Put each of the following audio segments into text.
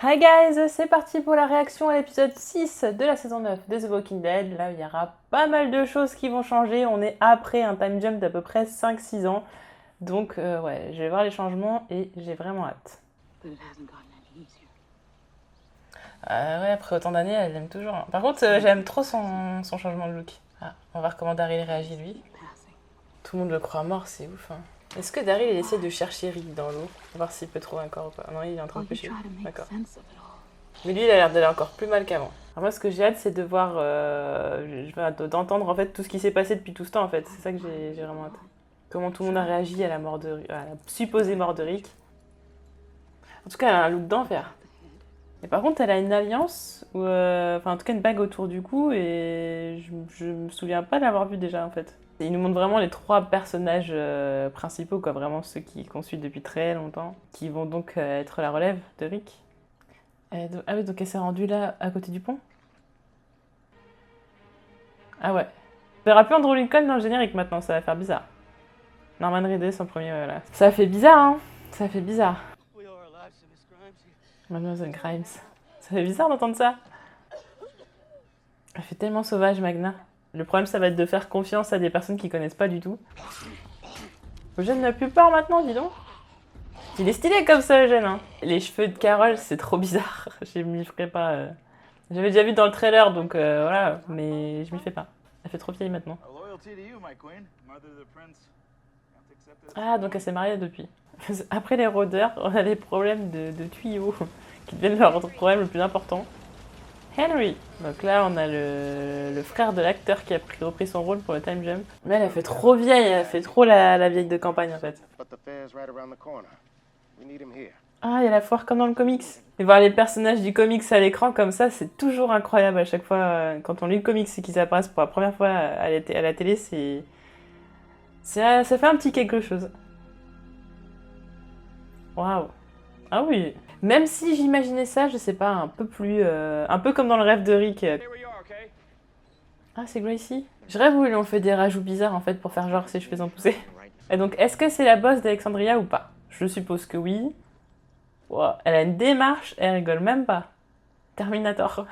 Hi guys, c'est parti pour la réaction à l'épisode 6 de la saison 9 de The Walking Dead. Là, il y aura pas mal de choses qui vont changer. On est après un time jump d'à peu près 5-6 ans. Donc, ouais, je vais voir les changements et j'ai vraiment hâte. Ouais, après autant d'années, elle l'aime toujours. Par contre, j'aime trop son changement de look. Ah, on va voir comment Daryl réagit lui. Tout le monde le croit mort, c'est ouf. Hein. Est-ce que Daryl il essaie de chercher Rick dans l'eau? Pour voir s'il peut trouver un corps ou pas. Non, il est en train de pêcher. D'accord. Mais lui, il a l'air d'aller encore plus mal qu'avant. Alors moi, ce que j'ai hâte, c'est de voir, d'entendre en fait tout ce qui s'est passé depuis tout ce temps. En fait, c'est ça que j'ai vraiment hâte. Comment tout le monde a réagi à la mort à la supposée mort de Rick. En tout cas, elle a un look d'enfer. Et par contre, elle a une alliance, enfin en tout cas une bague autour du cou, et je me souviens pas de l'avoir vue déjà en fait. Et il nous montre vraiment les trois personnages principaux, quoi, vraiment ceux qu'on suit depuis très longtemps, qui vont donc être la relève de Rick. Ah oui, donc elle s'est rendue là, à côté du pont. Ah ouais. On verra plus Andrew Lincoln dans le générique maintenant, ça va faire bizarre. Norman Reedus en premier, voilà. Ça fait bizarre, hein. Ça fait bizarre. Mademoiselle Grimes. Ça fait bizarre d'entendre ça. Elle fait tellement sauvage, Magna. Le problème, ça va être de faire confiance à des personnes qui connaissent pas du tout. Eugène n'a plus peur maintenant, dis donc. Il est stylé comme ça, Eugène. Hein. Les cheveux de Carole, c'est trop bizarre. Je m'y ferai pas. J'avais déjà vu dans le trailer, donc voilà, mais je m'y fais pas. Elle fait trop vieille maintenant. Ah, donc elle s'est mariée depuis. Après les rôdeurs, on a des problèmes de tuyaux qui deviennent leur problème le plus important. Henry. Donc là, on a le frère de l'acteur qui a repris son rôle pour le time jump. Mais elle fait trop vieille, elle fait trop la vieille de campagne en fait. Ah, il y a la foire comme dans le comics. Et voir les personnages du comics à l'écran comme ça, c'est toujours incroyable à chaque fois. Quand on lit le comics et qu'ils apparaissent pour la première fois à la télé, ça fait un petit quelque chose. Waouh. Ah oui. Même si j'imaginais ça, je sais pas, un peu plus... un peu comme dans le rêve de Rick. Ah, c'est Gracie. Je rêve où ils ont fait des rajouts bizarres en fait pour faire genre ses cheveux ont poussé. Et donc, est-ce que c'est la boss d'Alexandria ou pas? Je suppose que oui. Wow. Elle a une démarche, elle rigole même pas. Terminator.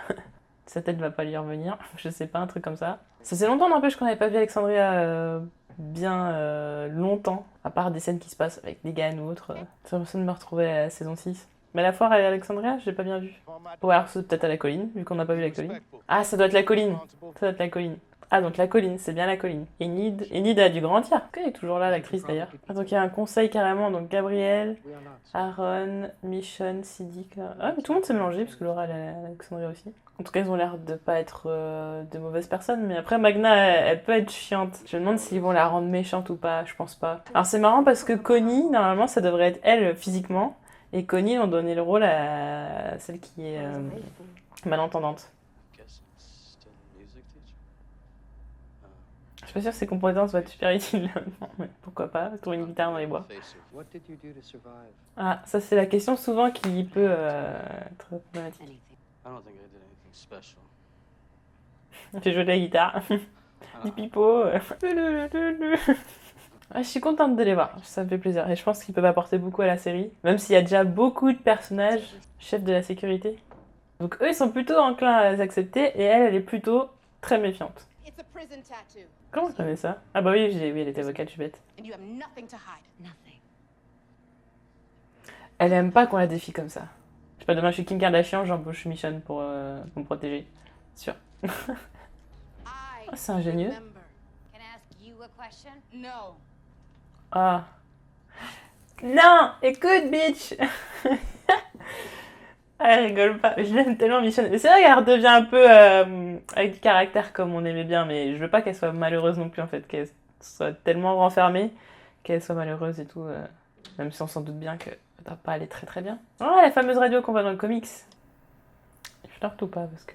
Sa tête va pas lui revenir, je sais pas, un truc comme ça. Ça faisait longtemps, n'empêche qu'on n'avait pas vu Alexandria bien longtemps, à part des scènes qui se passent avec Negan ou autre. J'ai l'impression de me retrouver à la saison 6. Mais la foire à Alexandria, j'ai pas bien vu. Ou alors c'est peut-être à la colline, vu qu'on n'a pas vu la colline. Ah, ça doit être la colline. Ça doit être la colline. Ah, donc la colline, c'est bien la colline. Enid a dû grandir. Elle est toujours là, l'actrice d'ailleurs. Ah, donc il y a un conseil carrément, donc Gabriel, Aaron, Michonne, Siddiq. Ah, mais tout le monde s'est mélangé, parce que Laura, elle a Alexandria aussi. En tout cas, ils ont l'air de pas être de mauvaises personnes, mais après, Magna, elle peut être chiante. Je me demande s'ils vont la rendre méchante ou pas, je pense pas. Alors c'est marrant parce que Connie, normalement, ça devrait être elle physiquement, et Connie, ont donné le rôle à celle qui est malentendante. Je suis pas sûre que ses compétences vont être super utiles. Mais pourquoi pas, trouver une guitare dans les bois. Ah, ça c'est la question souvent qui peut être problématique. J'ai joué de la guitare. Du pipeau. Ouais, je suis contente de les voir, ça me fait plaisir. Et je pense qu'ils peuvent apporter beaucoup à la série. Même s'il y a déjà beaucoup de personnages chefs de la sécurité. Donc eux, ils sont plutôt enclins à les accepter et elle, elle est plutôt très méfiante. Comment je connais ça? Ah bah oui, oui, elle était avocate, je suis bête. Elle aime pas qu'on la défie comme ça. Je sais pas, demain je suis Kim Kardashian, j'embauche Michonne pour me protéger. Sûr. Oh, c'est ingénieux. Ah. Non! Écoute, bitch! Ah, elle rigole pas. Je l'aime tellement, Michonne. Mais c'est vrai qu'elle redevient un peu avec du caractère comme on aimait bien, mais je veux pas qu'elle soit malheureuse non plus, en fait. Qu'elle soit tellement renfermée qu'elle soit malheureuse et tout. Même si on s'en doute bien que ça va pas aller très très bien. Oh, la fameuse radio qu'on voit dans le comics. Je flirte ou pas parce que.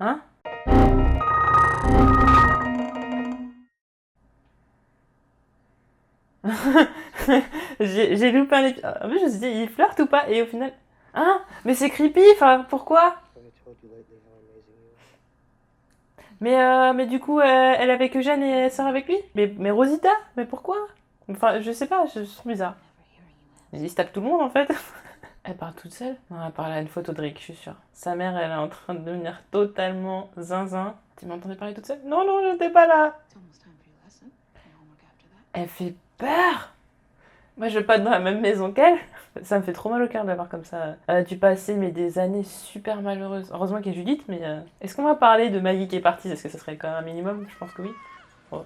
Hein? J'ai loupé un épisode. En fait, je me suis dit, il flirte ou pas? Et au final. Hein? Mais c'est creepy, enfin, pourquoi? Mais du coup, elle est avec Eugène et elle sort avec lui? Mais Rosita? Mais pourquoi? Enfin, je sais pas, je trouve bizarre. Il se tape tout le monde en fait. Elle part toute seule? Non, elle parle à une photo de Rick, je suis sûre. Sa mère, elle est en train de devenir totalement zinzin. Tu m'entendais parler toute seule? Non, non, j'étais pas là. Elle fait peur. Moi, je veux pas être dans la même maison qu'elle. Ça me fait trop mal au cœur de la voir comme ça. Elle a dû passer mais des années super malheureuses. Heureusement qu'il y a Judith, mais... Est-ce qu'on va parler de Maggie qui est partie? Est-ce que ça serait quand même un minimum? Je pense que oui. Bon.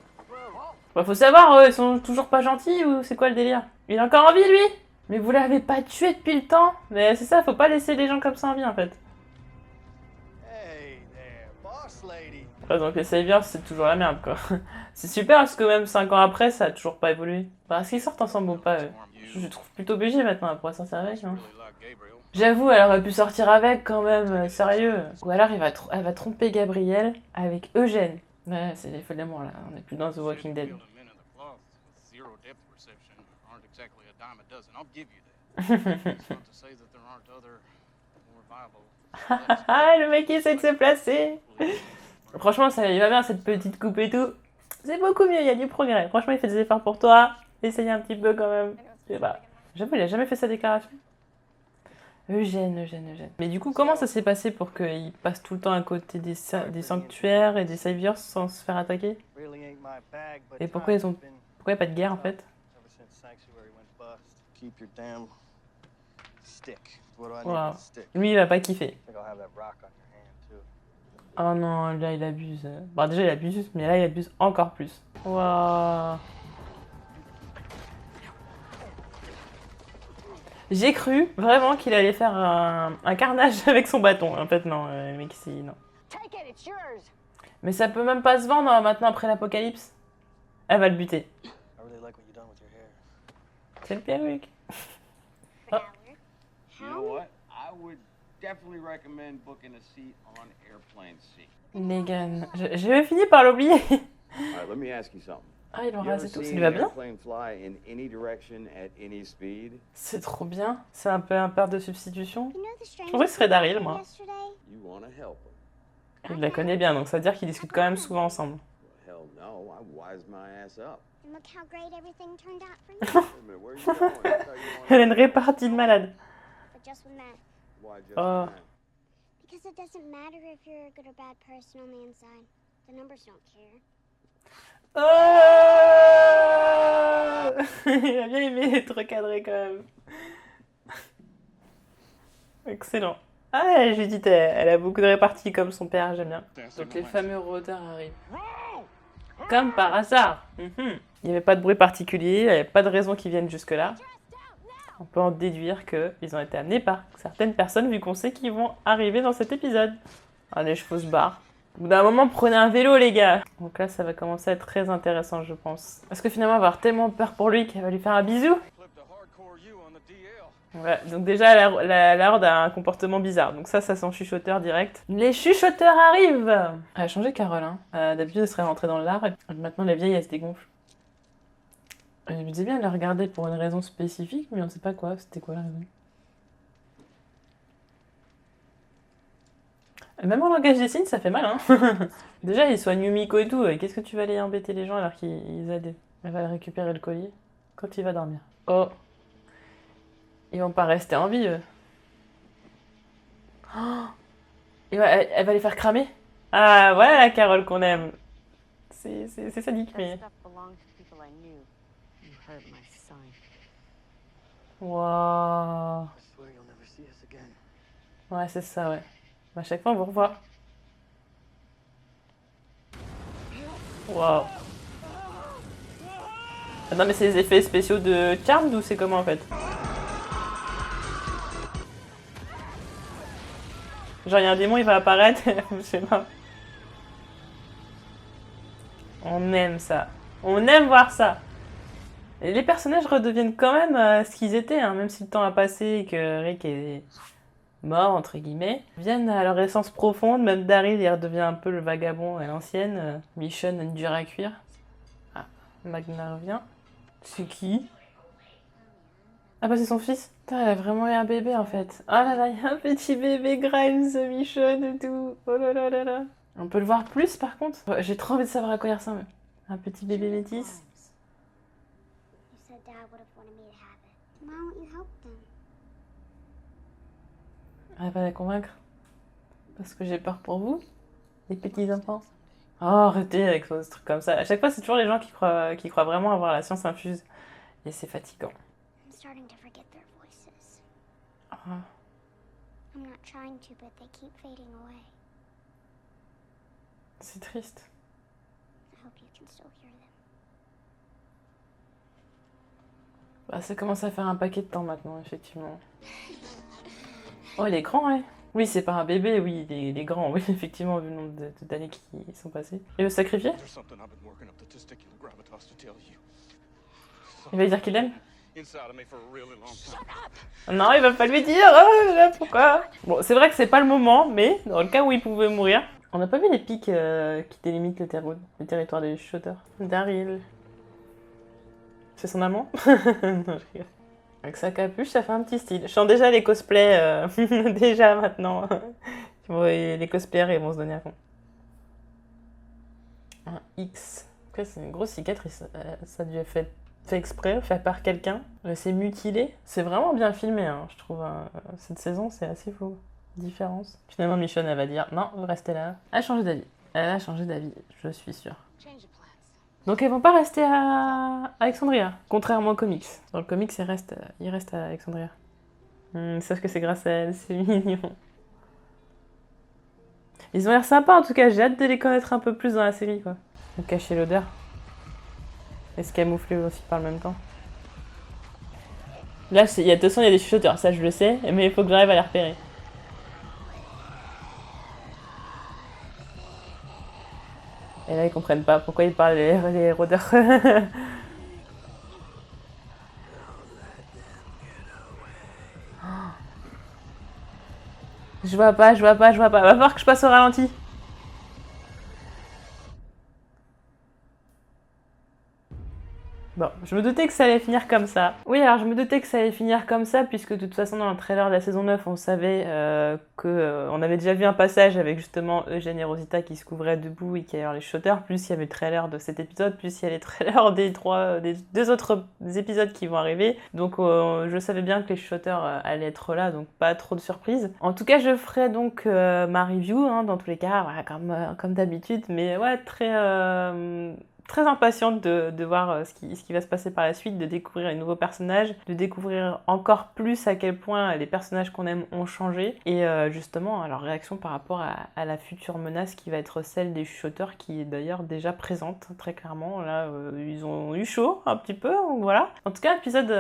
Bah, faut savoir, ils sont toujours pas gentils ou c'est quoi le délire? Il est encore en vie, lui? Mais vous l'avez pas tué depuis le temps? Mais c'est ça, faut pas laisser les gens comme ça en vie, en fait. Ouais, donc les Saviors, c'est toujours la merde, quoi. C'est super parce que même 5 ans après, ça a toujours pas évolué. Bah, est-ce qu'ils sortent ensemble ou pas, eux? Je trouve plutôt BG maintenant, elle pourrait sortir avec, hein. J'avoue, elle aurait pu sortir avec quand même, sérieux. Ou alors elle va tromper Gabriel avec Eugène. Ouais, c'est les feux de l'amour là, on est plus dans The Walking Dead. Ah, le mec il essaie de se placer. Franchement, ça lui va bien cette petite coupe et tout. C'est beaucoup mieux, il y a du progrès. Franchement, il fait des efforts pour toi. Essaye un petit peu quand même. Je sais pas. J'avoue, il a jamais fait sa déclaration. Eugène. Mais du coup, comment ça s'est passé pour qu'il passe tout le temps à côté des sanctuaires et des saviors sans se faire attaquer? Et pourquoi il n'y a pas de guerre en fait? Wow. Lui, il va pas kiffer. Oh non, là, il abuse. Bon, déjà, il abuse, mais là, il abuse encore plus. Waouh. J'ai cru vraiment qu'il allait faire un carnage avec son bâton. En fait, non, le mec ici, non. Mais ça peut même pas se vendre hein, maintenant après l'apocalypse. Elle va le buter. C'est le perruque. Oh. Megan. J'ai fini par l'oublier. Ah, il en rase et tout, ça lui va bien? C'est trop bien. C'est un peu un père de substitution. Je pensais que ce serait Daryl, moi. Il la connaît bien, donc ça veut dire qu'ils discutent quand même souvent ensemble. Elle a une répartie de malade. Oh. Oh. Il a bien aimé être recadré quand même. Excellent. Ah, Judith, elle a beaucoup de réparties comme son père, j'aime bien. Donc les fameux rôdeurs arrivent. Comme par hasard. Il n'y avait pas de bruit particulier, il n'y avait pas de raison qu'ils viennent jusque-là. On peut en déduire qu'ils ont été amenés par certaines personnes vu qu'on sait qu'ils vont arriver dans cet épisode. Ah, les chevaux se barrent. Au bout d'un moment, prenez un vélo, les gars. Donc là, ça va commencer à être très intéressant, je pense. Parce que finalement, elle va avoir tellement peur pour lui qu'elle va lui faire un bisou. Ouais, donc déjà, la horde a un comportement bizarre. Donc ça sent chuchoteur direct. Les chuchoteurs arrivent. Elle a changé Carole, hein. D'habitude, elle serait rentrée dans l'art. Et maintenant, la vieille, elle se dégonfle. Je me disais bien de la regarder pour une raison spécifique, mais on sait pas quoi. C'était quoi la raison? Même en langage des signes, ça fait mal, hein. Déjà, ils soignent Yumiko et tout. Qu'est-ce que tu vas aller embêter les gens alors qu'ils aident? Elle va récupérer le collier quand il va dormir. Oh. Ils vont pas rester en vie, eux. Oh. Elle va les faire cramer. Ah, voilà la Carole qu'on aime. C'est sadique, mais... Waouh. Ouais, c'est ça, ouais. À chaque fois, on vous revoit. Waouh. Ah non, mais c'est les effets spéciaux de Charmed ou c'est comment en fait? Genre, il y a un démon, il va apparaître. Je sais pas. On aime ça. On aime voir ça. Et les personnages redeviennent quand même ce qu'ils étaient, hein, même si le temps a passé et que Rick est mort, entre guillemets. Ils viennent à leur essence profonde, même Daryl, il redevient un peu le vagabond à l'ancienne. Michonne, dur à cuire. Ah, Magna revient. C'est qui? Ah bah c'est son fils. Putain, elle a vraiment eu un bébé en fait. Oh là là, il y a un petit bébé Grimes, Michonne et tout. Oh là là là là. On peut le voir plus par contre? J'ai trop envie de savoir à quoi il ressemble. Un petit bébé métis. J'arrive pas à la convaincre. Parce que j'ai peur pour vous, les petits enfants. Oh, arrêtez avec ce truc comme ça. À chaque fois, c'est toujours les gens qui croient vraiment avoir la science infuse. Et c'est fatigant. I'm starting to forget their voices. Ah. I'm not trying to, but they keep fading away. C'est triste. I hope you can still hear them. Bah, ça commence à faire un paquet de temps maintenant, effectivement. Oh, il est grand, ouais. Oui, c'est pas un bébé, oui, il est grand, oui, effectivement, vu le nombre d'années qui sont passées. Il veut se sacrifier? Il va lui dire qu'il l'aime? Non, il va pas lui dire, oh, là, pourquoi? Bon, c'est vrai que c'est pas le moment, mais dans le cas où il pouvait mourir... On n'a pas vu les pics qui délimitent le territoire des chuchoteurs. Daryl. C'est son amant? Non, je rigole. Avec sa capuche, ça fait un petit style. Je sens déjà les cosplays, déjà maintenant. Les cosplayers, ils vont se donner à fond. Un X. Après, c'est une grosse cicatrice. Ça a dû être fait exprès, fait par quelqu'un. C'est mutilé. C'est vraiment bien filmé, hein, je trouve. Cette saison, c'est assez fou. Différence. Finalement, Michonne, elle va dire non, vous restez là. Elle a changé d'avis. Elle a changé d'avis, je suis sûre. Donc elles vont pas rester à Alexandria, contrairement aux comics. Dans le comics, ils restent à Alexandria. Sauf que c'est grâce à elle, c'est mignon. Ils ont l'air sympas en tout cas, j'ai hâte de les connaître un peu plus dans la série, quoi. De cacher l'odeur. Et se camoufler aussi par le même temps. Là, de toute façon, il y a des chuchoteurs, ça je le sais, mais il faut que j'arrive à les repérer. Et là, ils comprennent pas pourquoi ils parlent les rôdeurs. Je vois pas. Va falloir que je passe au ralenti. Bon, je me doutais que ça allait finir comme ça. Oui, alors je me doutais que ça allait finir comme ça, puisque de toute façon, dans le trailer de la saison 9, on savait on avait déjà vu un passage avec justement Eugène et Rosita qui se couvraient debout et qui allaient voir les shooters, plus il y avait le trailer de cet épisode, plus il y a les trailers des deux autres épisodes qui vont arriver. Donc je savais bien que les shooters allaient être là, donc pas trop de surprises. En tout cas, je ferai donc ma review, hein, dans tous les cas, voilà, comme d'habitude, mais ouais, très impatiente de voir ce qui va se passer par la suite, de découvrir les nouveaux personnages, de découvrir encore plus à quel point les personnages qu'on aime ont changé et justement leur réaction par rapport à la future menace qui va être celle des chuchoteurs qui est d'ailleurs déjà présente très clairement. Là, ils ont eu chaud un petit peu, donc voilà. En tout cas, épisode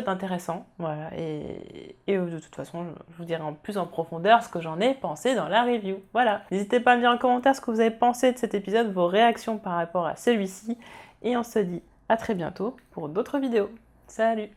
intéressant, voilà. Et de toute façon, je vous dirai plus en profondeur ce que j'en ai pensé dans la review. Voilà. N'hésitez pas à me dire en commentaire ce que vous avez pensé de cet épisode, vos réactions par rapport à celui-ci, et on se dit à très bientôt pour d'autres vidéos. Salut!